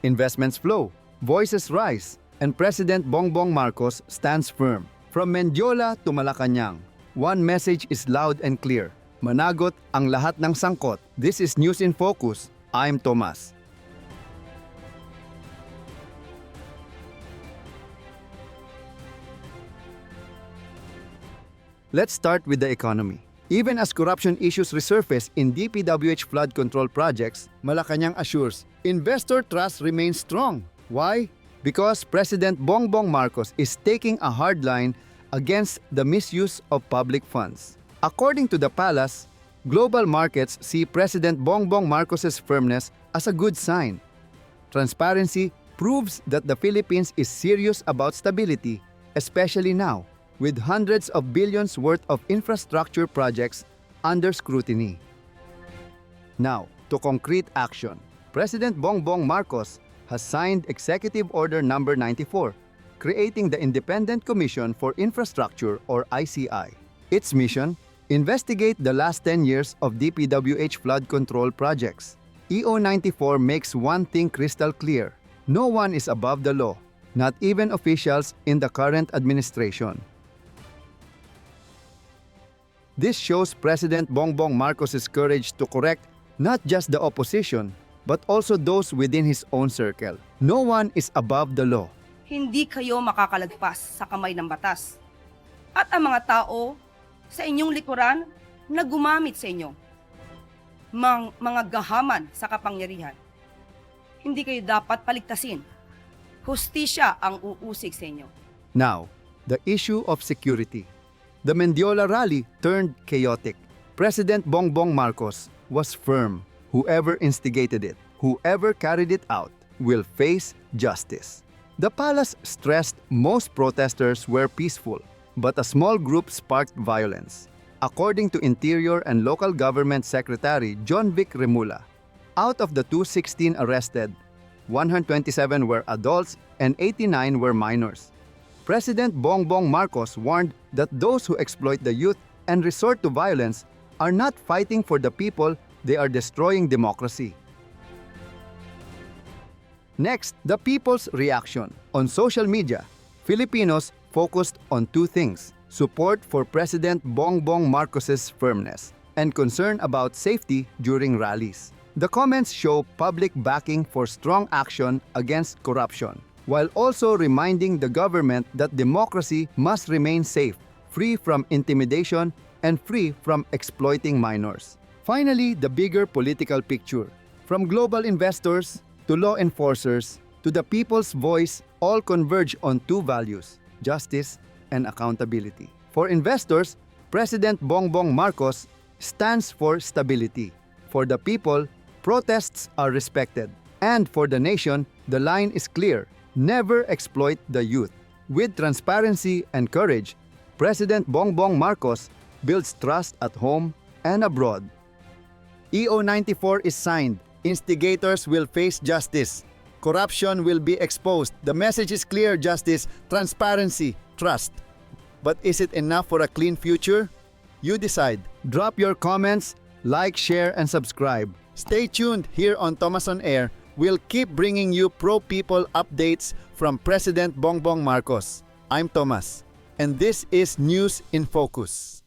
investments flow, voices rise, and President Bongbong Marcos stands firm. From Mendiola to Malacañang, one message is loud and clear. Managot ang lahat ng sangkot. This is News in Focus. I'm Tomas. Let's start with the economy. Even as corruption issues resurface in DPWH flood control projects, Malacañang assures investor trust remains strong. Why? Because President Bongbong Marcos is taking a hard line against the misuse of public funds. According to the palace, global markets see President Bongbong Marcos's firmness as a good sign. Transparency proves that the Philippines is serious about stability, especially now, with hundreds of billions worth of infrastructure projects under scrutiny. Now, to concrete action. President Bongbong Marcos has signed Executive Order No. 94, creating the Independent Commission for Infrastructure or ICI. Its mission: investigate the last 10 years of DPWH flood control projects. EO 94 makes one thing crystal clear: no one is above the law, not even officials in the current administration. This shows President Bongbong Marcos's courage to correct not just the opposition, but also those within his own circle. No one is above the law. Hindi kayo makakalagpas sa kamay ng batas. At ang mga tao sa inyong likuran na gumamit sa inyo, mga gahaman sa kapangyarihan, hindi kayo dapat paligtasin. Hustisya ang uusig sa inyo. Now, the issue of security. The Mendiola rally turned chaotic. President Bongbong Marcos was firm. Whoever instigated it, whoever carried it out, will face justice. The palace stressed most protesters were peaceful, but a small group sparked violence. According to Interior and Local Government Secretary John Vic Remula, out of the 216 arrested, 127 were adults and 89 were minors. President Bongbong Marcos warned that those who exploit the youth and resort to violence are not fighting for the people, they are destroying democracy. Next, the people's reaction. On social media, Filipinos focused on two things: support for President Bongbong Marcos's firmness and concern about safety during rallies. The comments show public backing for strong action against corruption, while also reminding the government that democracy must remain safe, free from intimidation, and free from exploiting minors. Finally, the bigger political picture. From global investors to law enforcers to the people's voice, all converge on two values: justice and accountability. For investors, President Bongbong Marcos stands for stability. For the people, protests are respected. And for the nation, the line is clear: never exploit the youth. With transparency and courage, President Bongbong Marcos builds trust at home and abroad. EO 94 is signed. Instigators will face justice. Corruption will be exposed. The message is clear: justice, transparency, trust. But is it enough for a clean future? You decide. Drop your comments, like, share, and subscribe. Stay tuned here on TomasOnAir. We'll keep bringing you pro-people updates from President Bongbong Marcos. I'm Tomas, and this is News in Focus.